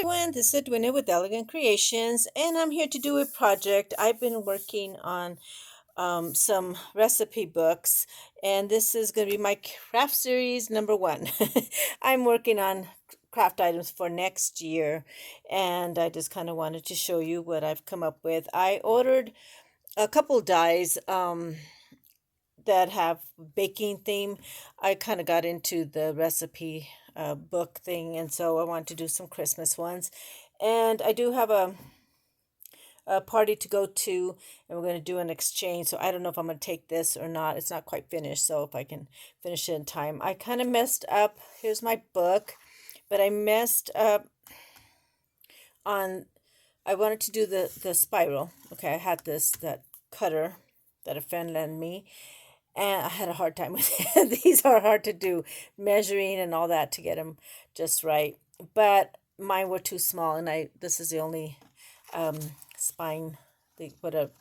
everyone, this is Edwina with Elegant Creations, and I'm here to do a project. I've been working on some recipe books, and this is going to be my craft series number one. I'm working on craft items for next year, and I just kind of wanted to show you what I've come up with. I ordered a couple dies that have baking theme. I kind of got into the recipe book thing, and so I want to do some Christmas ones. And I do have a party to go to, and we're going to do an exchange. So I don't know if I'm going to take this or not. It's not quite finished, so if I can finish it in time. I kind of messed up. Here's my book, but I messed up on. I wanted to do the spiral. Okay, I had that cutter that a friend lent me, and I had a hard time with it. These are hard to do, measuring and all that to get them just right. But mine were too small, and this is the only um, spine, the whatever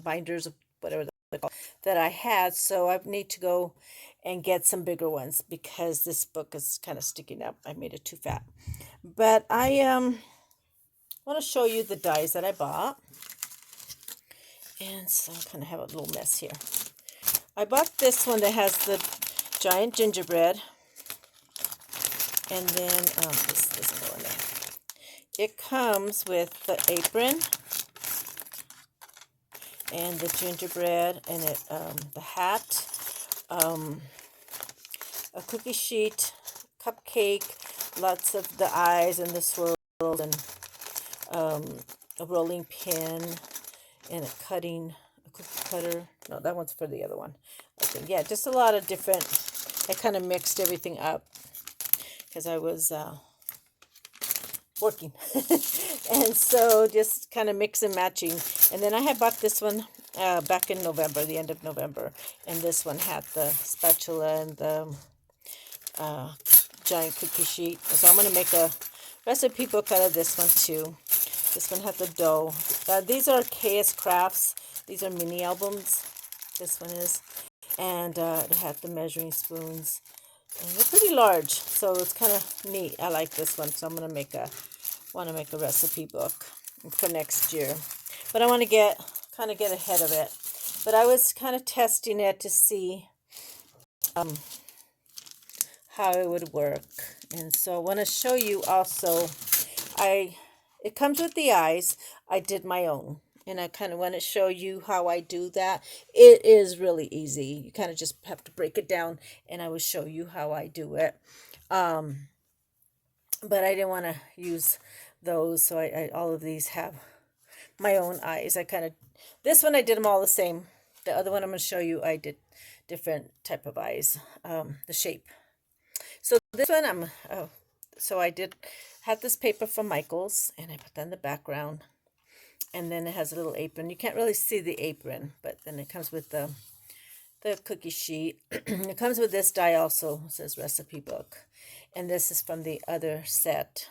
binders of whatever they're called that I had. So I need to go and get some bigger ones because this book is kind of sticking up. I made it too fat. But I want to show you the dies that I bought, and so I kind of have a little mess here. I bought this one that has the giant gingerbread, and then this doesn't go in there. It comes with the apron and the gingerbread, and the hat, a cookie sheet, cupcake, lots of the eyes and the swirls, and a rolling pin, and a cookie cutter. No, that one's for the other one. I think, yeah, just a lot of different. I kind of mixed everything up because I was working. And so just kind of mix and matching. And then I had bought this one back in November, the end of November. And this one had the spatula and the giant cookie sheet. So I'm going to make a recipe book out of this one too. This one has the dough. These are KS Crafts. These are mini albums. This one is. And it had the measuring spoons. And they're pretty large, so it's kind of neat. I like this one, so I'm going to want to make a recipe book for next year. But I want to kind of get ahead of it. But I was kind of testing it to see how it would work. And so I want to show you also, it comes with the eyes. I did my own. And I kind of want to show you how I do that. It is really easy. You kind of just have to break it down, and I will show you how I do it. But I didn't want to use those, so all of these have my own eyes. This one I did them all the same. The other one I'm going to show you, I did different type of eyes, the shape. So this one so I had this paper from Michaels, and I put that in the background. And then it has a little apron. You can't really see the apron, but then it comes with the cookie sheet. It comes with this die also. It says recipe book. And this is from the other set.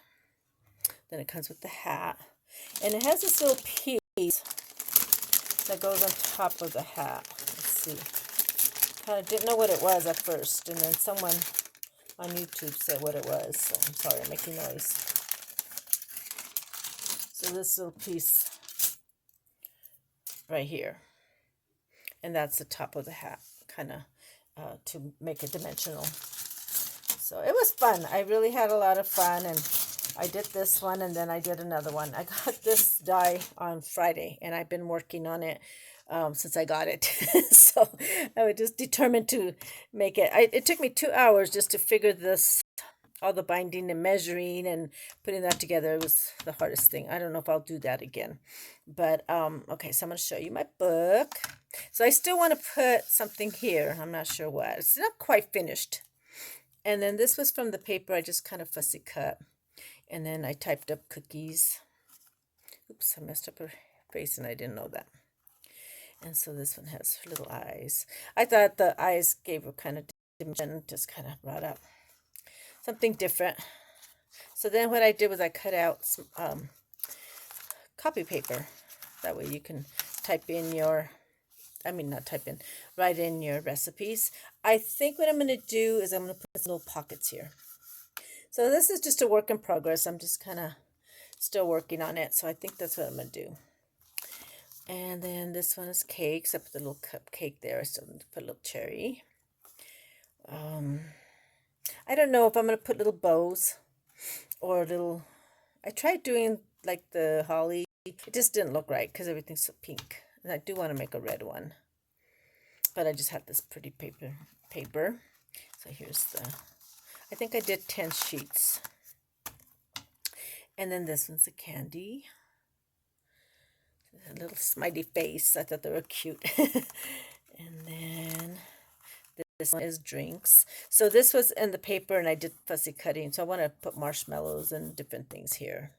Then it comes with the hat. And it has this little piece that goes on top of the hat. Let's see. Kind of didn't know what it was at first. And then someone on YouTube said what it was. So I'm sorry, I'm making noise. So this little piece right here, and that's the top of the hat, kind of to make it dimensional. So it was fun. I really had a lot of fun, and I did this one, and then I did another one. I got this die on Friday, and I've been working on it since I got it. So I was just determined to make it. It took me 2 hours just to figure all the binding and measuring and putting that together. It was the hardest thing. I don't know if I'll do that again. But, okay, so I'm going to show you my book. So I still want to put something here. I'm not sure what. It's not quite finished. And then this was from the paper. I just kind of fussy cut. And then I typed up cookies. Oops, I messed up her face and I didn't know that. And so this one has little eyes. I thought the eyes gave her kind of dimension, just kind of brought up something different. So then what I did was I cut out some copy paper. That way you can write in your recipes. I think what I'm going to do is I'm going to put little pockets here. So this is just a work in progress. I'm just kind of Still working on it, so I think that's what I'm gonna do. And then this one is cakes. I put the little cupcake there. I still need to put a little cherry. I don't know if I'm gonna put little bows or little. I tried doing like the holly. It just didn't look right because everything's so pink. And I do want to make a red one, but I just have this pretty paper. So here's the. I think I did 10 sheets. And then this one's a candy. A little smiley face. I thought they were cute. And then this one is drinks. So this was in the paper and I did fussy cutting. So I want to put marshmallows and different things here.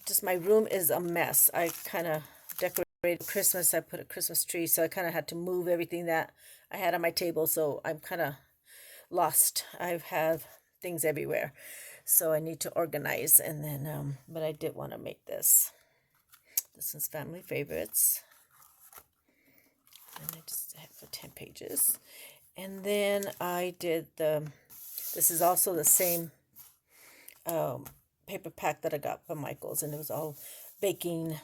Just my room is a mess. I kind of decorated Christmas. I put a Christmas tree. So I kind of had to move everything that I had on my table. So I'm kind of lost. I have things everywhere. So I need to organize. And then, but I did want to make this. This one's family favorites. And I just have for 10 pages. And then I did this is also the same paper pack that I got from Michael's. And it was all baking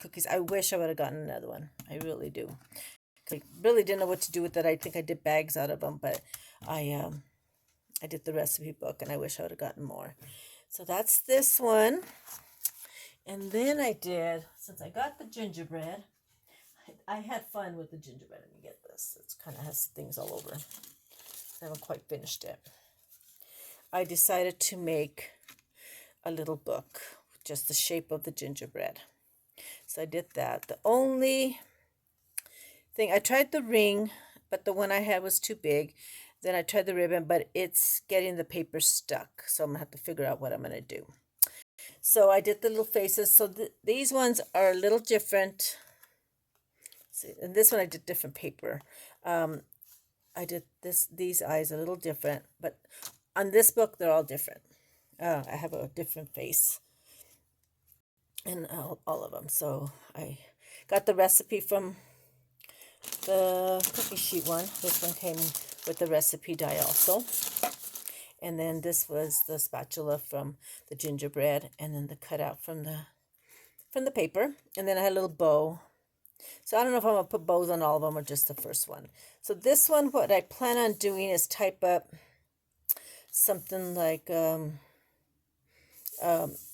cookies. I wish I would have gotten another one. I really do. I really didn't know what to do with it. I think I did bags out of them. But I did the recipe book. And I wish I would have gotten more. So that's this one. And then I did, since I got the gingerbread, I had fun with the gingerbread. Let me get this. It kind of has things all over. I haven't quite finished it. I decided to make a little book, just the shape of the gingerbread. So I did that. The only thing, I tried the ring, but the one I had was too big. Then I tried the ribbon, but it's getting the paper stuck. So I'm going to have to figure out what I'm going to do. So I did the little faces. So these ones are a little different. See, and this one I did different paper. I did these eyes a little different, but on this book they're all different. I have a different face in all of them. So I got the recipe from the cookie sheet one. This one came with the recipe die also. And then this was the spatula from the gingerbread, and then the cutout from the paper. And then I had a little bow. So I don't know if I'm going to put bows on all of them or just the first one. So this one, what I plan on doing is type up something like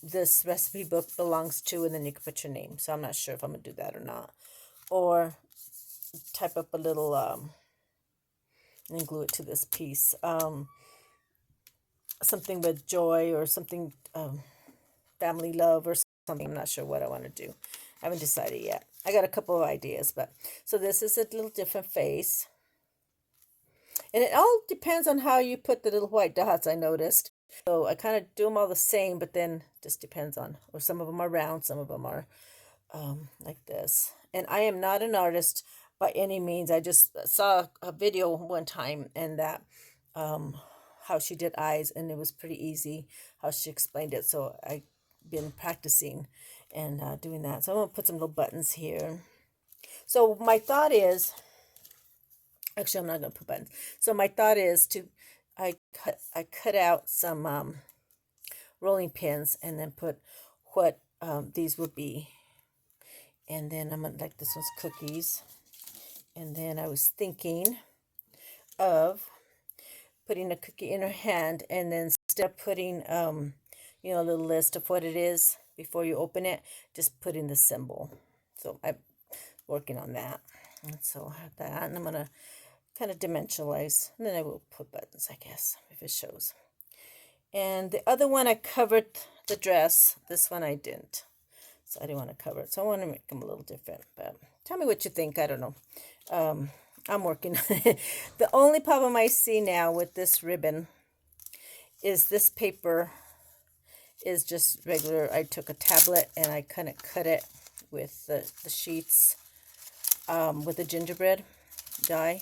this recipe book belongs to, and then you can put your name. So I'm not sure if I'm going to do that or not. Or type up a little, and glue it to this piece. Something with joy or something, family love or something. I'm not sure what I want to do. I haven't decided yet. I got a couple of ideas, but so this is a little different face. And it all depends on how you put the little white dots, I noticed. So I kind of do them all the same, but then just depends on, or some of them are round, some of them are like this. And I am not an artist by any means. I just saw a video one time and that how she did eyes, and it was pretty easy how she explained it. So I've been practicing and doing that. So I'm going to put some little buttons here. So my thought is, actually I'm not going to put buttons. So my thought is I cut out some rolling pins and then put what these would be. And then I'm going to, like this one's cookies. And then I was thinking of putting a cookie in her hand, and then instead of putting, you know, a little list of what it is before you open it, just putting the symbol. So I'm working on that. And so I have that, and I'm going to kind of dimensionalize, and then I will put buttons, I guess, if it shows. And the other one, I covered the dress. This one I didn't. So I didn't want to cover it. So I want to make them a little different. But tell me what you think. I don't know. I'm working on it. The only problem I see now with this ribbon is this paper is just regular. I took a tablet and I kind of cut it with the sheets with the gingerbread die.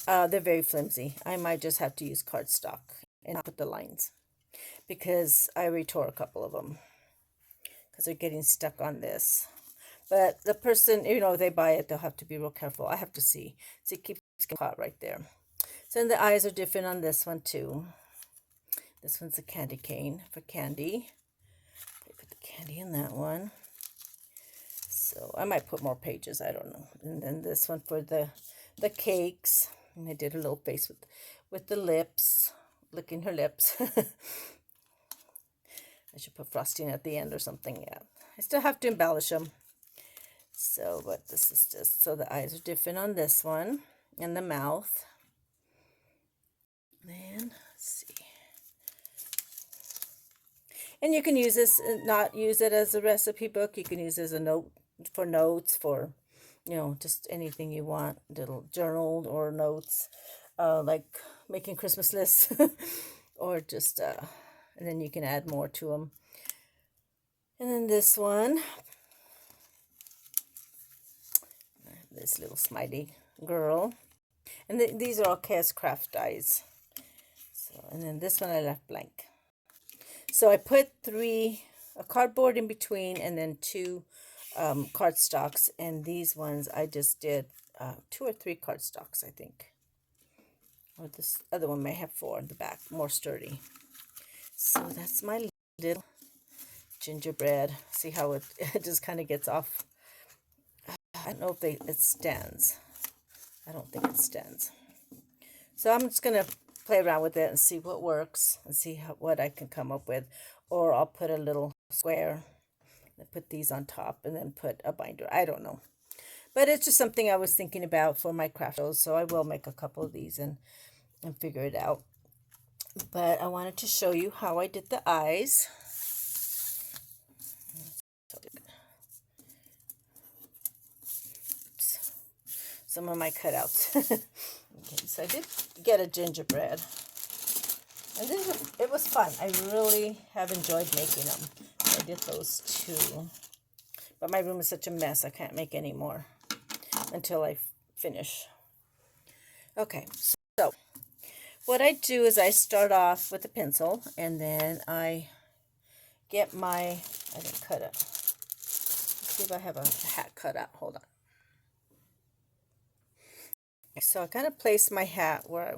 They're very flimsy. I might just have to use cardstock and not put the lines, because I retore a couple of them because they're getting stuck on this. But the person, you know, they buy it, they'll have to be real careful. I have to see. So it keeps getting caught right there. So then the eyes are different on this one too. This one's a candy cane for candy. candy in that one. So I might put more pages, I don't know. And then this one for the cakes. And I did a little face with the lips, licking her lips. I should put frosting at the end or something, yeah. I still have to embellish them. So, but this is just, so the eyes are different on this one. And the mouth. Then, let's see. And you can use this, not use it as a recipe book. You can use it as a note, for notes, for, you know, just anything you want. Little journal or notes, like making Christmas lists. Or just, and then you can add more to them. And then this one. This little smiley girl. And these are all Chaos Craft dies. So, and then this one I left blank. So I put a cardboard in between, and then 2 cardstocks. And these ones I just did 2 or 3 cardstocks, I think. Or this other one may have 4 in the back, more sturdy. So that's my little gingerbread. See how it just kind of gets off. I don't know if it stands. I don't think it stands. So I'm just going to play around with it and see what works and see what I can come up with. Or I'll put a little square and put these on top and then put a binder. I don't know. But it's just something I was thinking about for my craft shows. So I will make a couple of these and figure it out. But I wanted to show you how I did the eyes. Oops. Some of my cutouts. Okay, so I did get a gingerbread. And it was fun. I really have enjoyed making them. I did those 2. But my room is such a mess, I can't make any more until I finish. Okay, so what I do is I start off with a pencil, and then I get I didn't cut it. Let's see if I have a hat cut out. Hold on. So I kind of place my hat where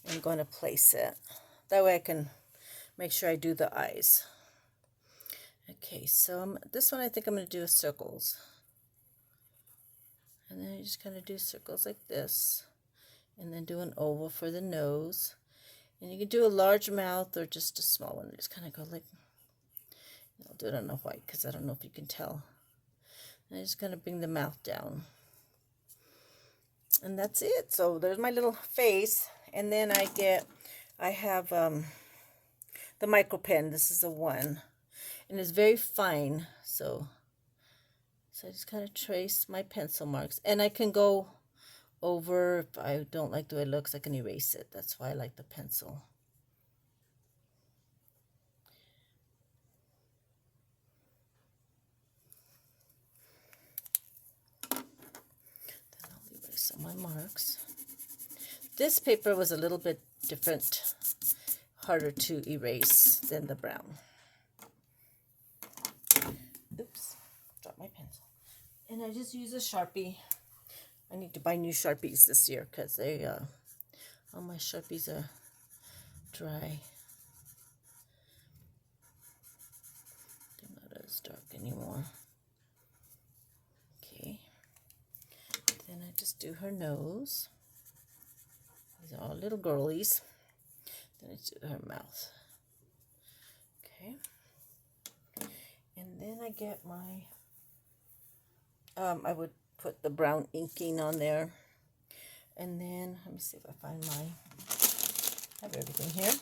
I'm going to place it. That way I can make sure I do the eyes. Okay, so this one I think I'm going to do circles. And then I just kind of do circles like this. And then do an oval for the nose. And you can do a large mouth or just a small one. Just kind of go like, I'll do it on the white because I don't know if you can tell. And I just kind of bring the mouth down. And that's it. So there's my little face. And then I have the micro pen. This is a 1. And it's very fine. So I just kind of trace my pencil marks. And I can go over, if I don't like the way it looks, I can erase it. That's why I like the pencil. Then I'll erase some of my marks. This paper was a little bit different, harder to erase than the brown. Oops, dropped my pencil. And I just use a Sharpie. I need to buy new Sharpies this year because they, all my Sharpies are dry. They're not as dark anymore. Okay. Then I just do her nose. These are all little girlies. Then I do her mouth. Okay. And then I get my, I would put the brown inking on there. And then, let me see if I find I have everything here.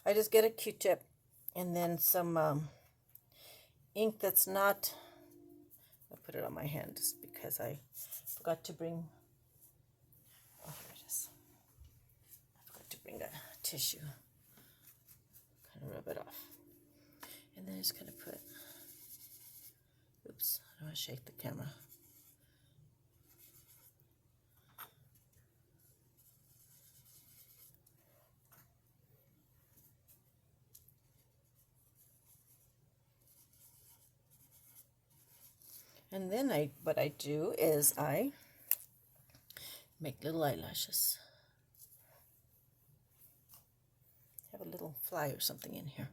I just get a Q-tip and then some ink that's not, I put it on my hand just because I forgot to bring, oh, here it is. I forgot to bring a tissue. Kind of rub it off. And then I just kind of put, oops, I don't want to shake the camera. And then what I do is I make little eyelashes. Have a little fly or something in here.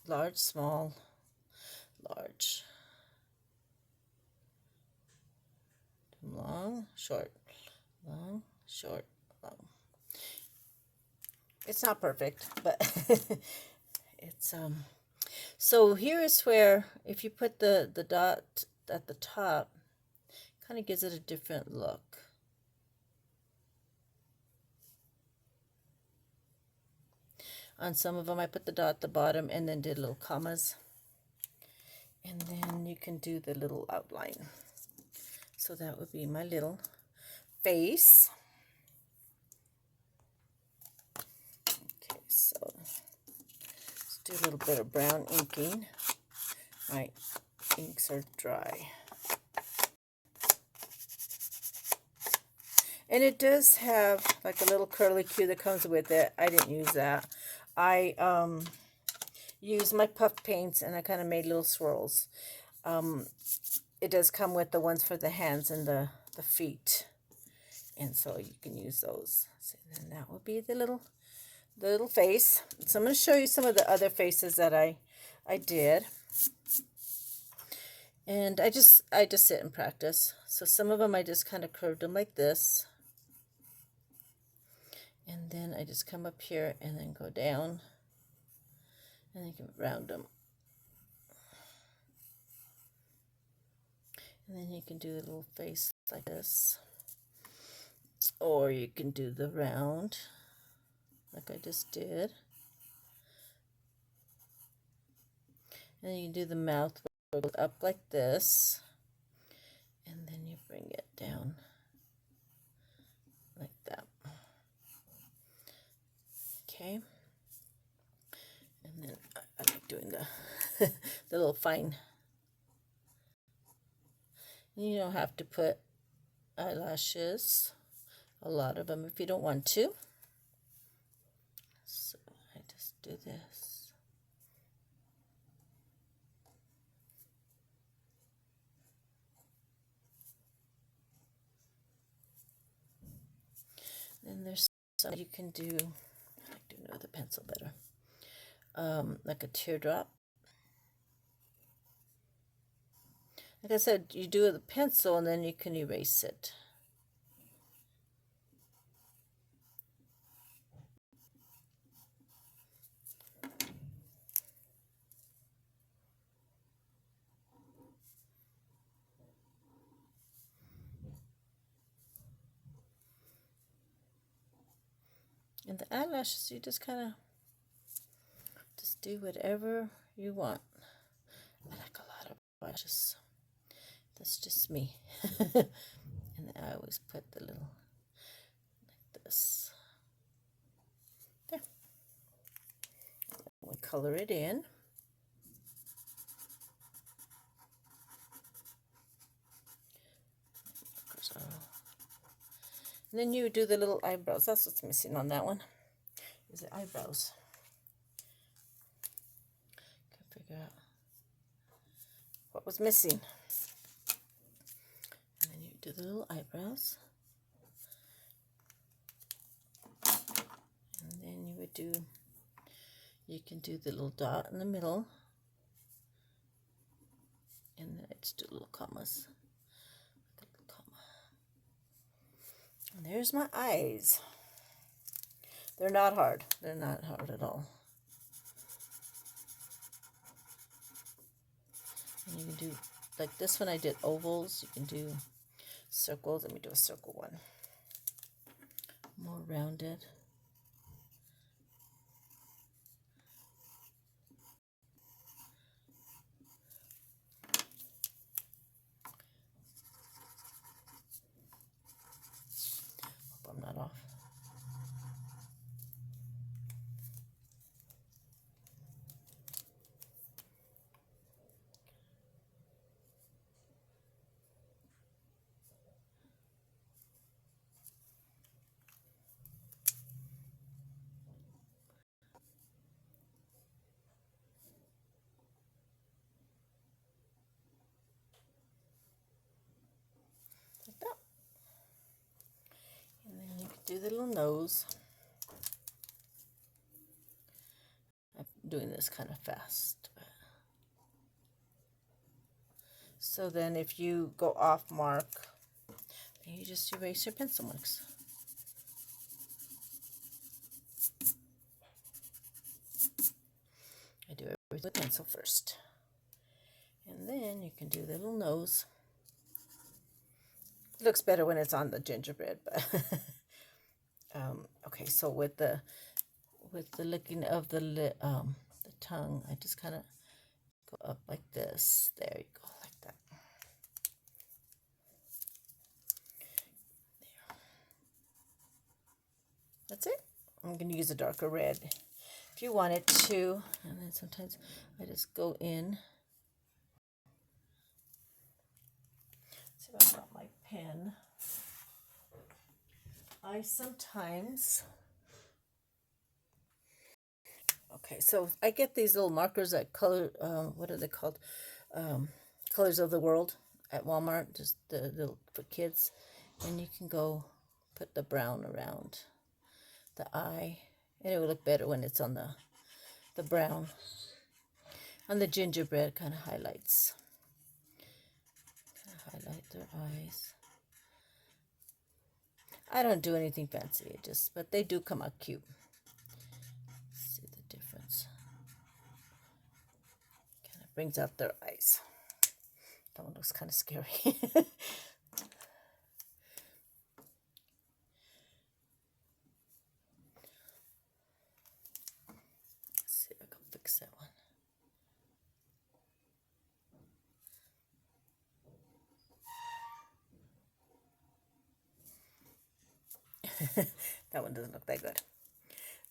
large, small, large, long, short, long, short, long. It's not perfect, but it's so here is where if you put the dot at the top, kind of gives it a different look. On some of them I put the dot at the bottom and then did little commas, and then you can do the little outline. So that would be my little face. Okay, so let's do a little bit of brown inking. My inks are dry. And it does have like a little curly cue that comes with it. I didn't use that. I used my puff paints and I kind of made little swirls. It does come with the ones for the hands and the feet. And so you can use those. So then that would be the little face. So I'm going to show you some of the other faces that I did. And I just sit and practice. So some of them I just kind of curved them like this. And then I just come up here and then go down. And you can round them. And then you can do a little face like this. Or you can do the round, like I just did. And then you can do the mouth where it goes up like this. And then you bring it down like that. Okay. And then I like doing the, the little fine. You don't have to put eyelashes, a lot of them if you don't want to. So I just do this. Then there's some you can do, I like doing it with a pencil better, like a teardrop. Like I said, you do it with a pencil and then you can erase it. And the eyelashes, you just kind of just do whatever you want. I like a lot of eyelashes. That's just me. And I always put the little, like this. There. We color it in. And then you do the little eyebrows. That's what's missing on that one, is the eyebrows. Can't figure out what was missing. And then you do the little eyebrows. And then you would do, you can do the little dot in the middle. And then just do little commas. And there's my eyes. They're not hard. They're not hard at all. And you can do, like this one I did ovals. You can do circles. Let me do a circle one. More rounded. Hope I'm not off. Like that. And then you can do the little nose. I'm doing this kind of fast. So then if you go off mark, you just erase your pencil marks. I do everything with pencil first. And then you can do the little nose. It looks better when it's on the gingerbread, but okay, so with the licking of the tongue, I just kind of go up like this. There you go, like that. There. That's it. I'm going to use a darker red if you wanted to, and then sometimes I just go in. See if I got my pen. I sometimes, okay, so I get these little markers that color, what are they called? Colors of the World at Walmart, just the for kids. And you can go put the brown around the eye, and it will look better when it's on the brown. On the gingerbread, kind of highlights. Kind of highlight their eyes. I don't do anything fancy, but they do come out cute. See the difference. Kind of brings out their eyes. That one looks kind of scary. See if I can fix that one. That one doesn't look that good.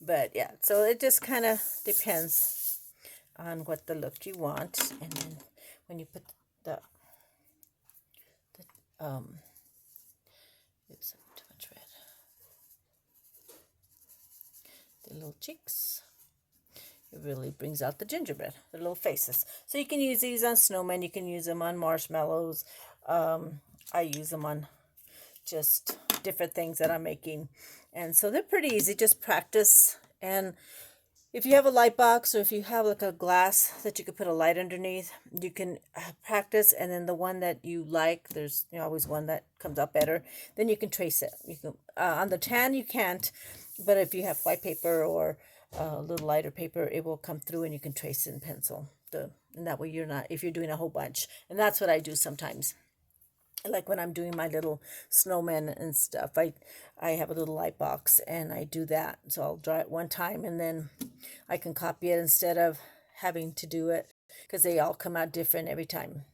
But yeah, so it just kind of depends on what the look you want. And then when you put oops, too much red. The little cheeks. It really brings out the gingerbread, the little faces. So you can use these on snowmen. You can use them on marshmallows. I use them on just different things that I'm making. And so they're pretty easy. Just practice. And if you have a light box, or if you have like a glass that you could put a light underneath, you can practice. And then the one that you like, there's always one that comes out better. Then you can trace it. You can on the tan you can't, but if you have white paper or a little lighter paper, it will come through and you can trace it in pencil. And that way you're not, if you're doing a whole bunch. And that's what I do sometimes. Like when I'm doing my little snowmen and stuff, I have a little light box and I do that. So I'll draw it one time and then I can copy it instead of having to do it, because they all come out different every time.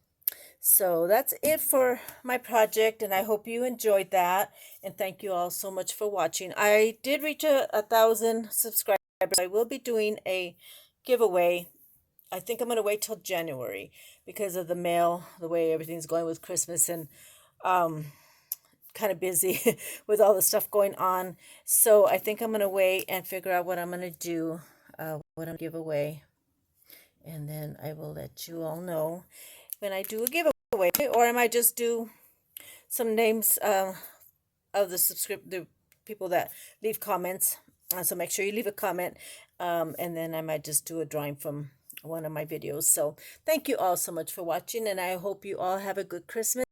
So that's it for my project, and I hope you enjoyed that. And thank you all so much for watching. I did reach 1,000 subscribers. I will be doing a giveaway. I think I'm going to wait till January because of the mail, the way everything's going with Christmas, and kind of busy with all the stuff going on. So I think I'm going to wait and figure out what I'm going to do, what I'm going to give away. And then I will let you all know when I do a giveaway. Or I might just do some names of the people that leave comments. So make sure you leave a comment. And then I might just do a drawing from one of my videos. So thank you all so much for watching, and I hope you all have a good Christmas.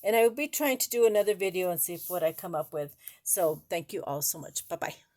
And I will be trying to do another video and see what I come up with. So thank you all so much. Bye-bye.